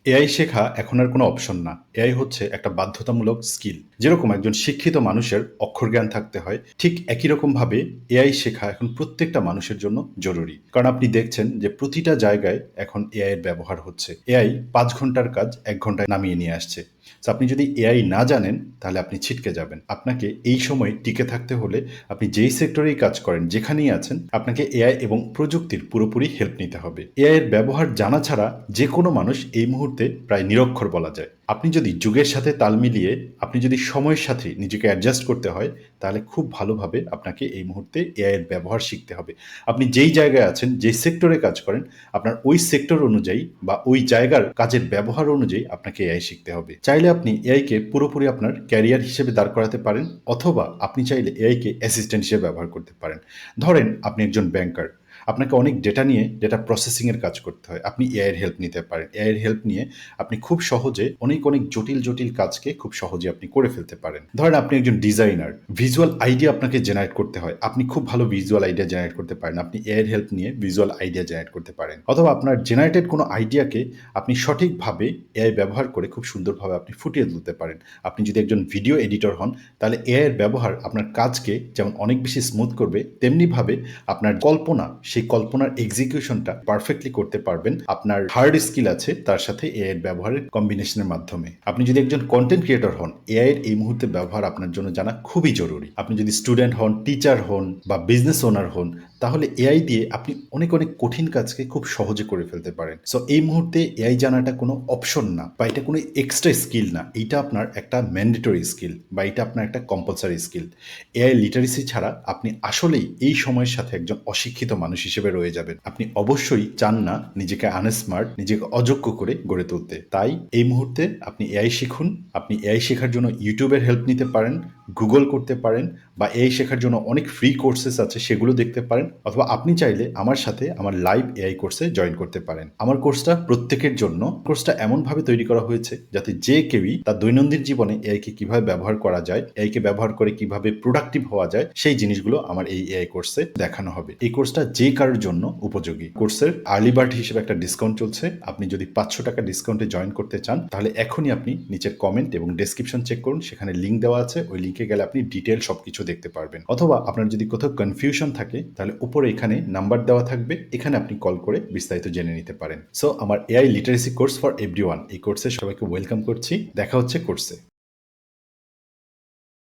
AI শেখা এখন আর কোনো অপশন না। এআই হচ্ছে একটা বাধ্যতামূলক স্কিল। যেরকম একজন শিক্ষিত মানুষের অক্ষর জ্ঞান থাকতে হয়, ঠিক একই রকমভাবে এআই শেখা এখন প্রত্যেকটা মানুষের জন্য জরুরি। কারণ আপনি দেখছেন যে প্রতিটা জায়গায় এখন এআই এর ব্যবহার হচ্ছে। এআই ৫ ঘন্টার কাজ ১ ঘন্টায় নামিয়ে নিয়ে আসছে। সো আপনি যদি এআই না জানেন, তাহলে আপনি ছিটকে যাবেন। আপনাকে এই সময় টিকে থাকতে হলে আপনি যেই সেক্টরেই কাজ করেন, যেখানেই আছেন, আপনাকে এআই এবং প্রযুক্তির পুরোপুরি হেল্প নিতে হবে। এআই এর ব্যবহার জানা ছাড়া যেকোনো মানুষ এই মুহূর্তে প্রায় নিরক্ষর বলা যায়। আপনি যদি যুগের সাথে তাল মিলিয়ে, আপনি যদি সময়ের সাথে নিজেকে অ্যাডজাস্ট করতে হয়, তাহলে খুব ভালোভাবে আপনাকে এই মুহূর্তে এআই এর ব্যবহার শিখতে হবে। আপনি যেই জায়গায় আছেন, যেই সেক্টরে কাজ করেন, আপনার ওই সেক্টর অনুযায়ী বা ওই জায়গার কাজের ব্যবহার অনুযায়ী আপনাকে এআই শিখতে হবে। চাইলে আপনি এআইকে পুরোপুরি আপনার ক্যারিয়ার হিসেবে দাঁড় করাতে পারেন, অথবা আপনি চাইলে এআইকে অ্যাসিস্ট্যান্ট হিসেবে ব্যবহার করতে পারেন। ধরেন আপনি একজন ব্যাংকার। আপনাকে অনেক ডেটা নিয়ে ডেটা প্রসেসিং এর কাজ করতে হয়। আপনি এআই এর হেল্প নিতে পারেন। এআই এর হেল্প নিয়ে আপনি খুব সহজে অনেক জটিল কাজকে খুব সহজে আপনি করে ফেলতে পারেন। ধরেন আপনি একজন ডিজাইনার, ভিজুয়াল আইডিয়া আপনাকে জেনারেট করতে হয়। আপনি খুব ভালো ভিজুয়াল আইডিয়া জেনারেট করতে পারেন। আপনি এআই এর হেল্প নিয়ে ভিজুয়াল আইডিয়া জেনারেট করতে পারেন। অথবা আপনার জেনারেটেড কোনো আইডিয়াকে আপনি সঠিকভাবে এআই ব্যবহার করে খুব সুন্দরভাবে আপনি ফুটিয়ে তুলতে পারেন। আপনি যদি একজন ভিডিও এডিটর হন, তাহলে এআই এর ব্যবহার আপনার কাজকে যেমন অনেক বেশি স্মুথ করবে, তেমনিভাবে আপনার কল্পনা, সেই কল্পনার এক্সিকিউশনটা পারফেক্টলি করতে পারবেন আপনার হার্ড স্কিল আছে তার সাথে এআই এর ব্যবহারের কম্বিনেশনের মাধ্যমে। আপনি যদি একজন কন্টেন্ট ক্রিয়েটর হন, এআই এর এই মুহূর্তে ব্যবহার আপনার জন্য জানা খুবই জরুরি। আপনি যদি স্টুডেন্ট হন, টিচার হন বা বিজনেস ওনার হন, তাহলে এআই দিয়ে আপনি অনেক কঠিন কাজকে খুব সহজে করে ফেলতে পারেন। সো এই মুহূর্তে এআই জানাটা কোনো অপশন না, বা এটা কোনো এক্সট্রা স্কিল না। এইটা আপনার একটা ম্যান্ডেটরি স্কিল, বা এটা আপনার একটা কম্পালসারি স্কিল। এআই লিটারেসি ছাড়া আপনি আসলেই এই সময়ের সাথে একজন অশিক্ষিত মানুষ হিসেবে রয়ে যাবেন। আপনি অবশ্যই চান না নিজেকে আনস্মার্ট, নিজেকে অযোগ্য করে গড়ে তুলতে। তাই এই মুহূর্তে আপনি এআই শিখুন। আপনি এআই শেখার জন্য ইউটিউবের হেল্প নিতে পারেন, গুগল করতে পারেন, বা এআই শেখার জন্য অনেক ফ্রি কোর্সেস আছে, সেগুলো দেখতে পারেন। অথবা আপনি চাইলে আমার সাথে আমার লাইভ এআই কোর্সে জয়েন করতে পারেন। আমার কোর্সটা প্রত্যেকের জন্য। কোর্সটা এমনভাবে তৈরি করা হয়েছে যাতে যে কেউই তার দৈনন্দিন জীবনে এআইকে কিভাবে ব্যবহার করা যায়, এআইকে ব্যবহার করে কিভাবে প্রোডাক্টিভ হওয়া যায়, সেই জিনিসগুলো আমার এই এআই কোর্সে দেখানো হবে। এই কোর্সটা যে কারোর জন্য উপযোগী। কোর্সের আর্লি বার্ড হিসেবে একটা ডিসকাউন্ট চলছে। আপনি যদি ৫০০ টাকা ডিসকাউন্টে জয়েন করতে চান, তাহলে এখনই আপনি নিচের কমেন্ট এবং ডেসক্রিপশন চেক করুন, সেখানে লিঙ্ক দেওয়া আছে। ওই লিঙ্কে গেলে আপনি ডিটেল সবকিছু দেখতে পারবেন। অথবা আপনার যদি কোথাও কনফিউশন থাকে, তাহলে উপরে এখানে নাম্বার দেওয়া থাকবে, এখানে আপনি কল করে বিস্তারিত জেনে নিতে পারেন। সো আমার AI literacy course for everyone, এই কোর্সে সবাইকে ওয়েলকাম করছি। দেখা হচ্ছে কোর্সে।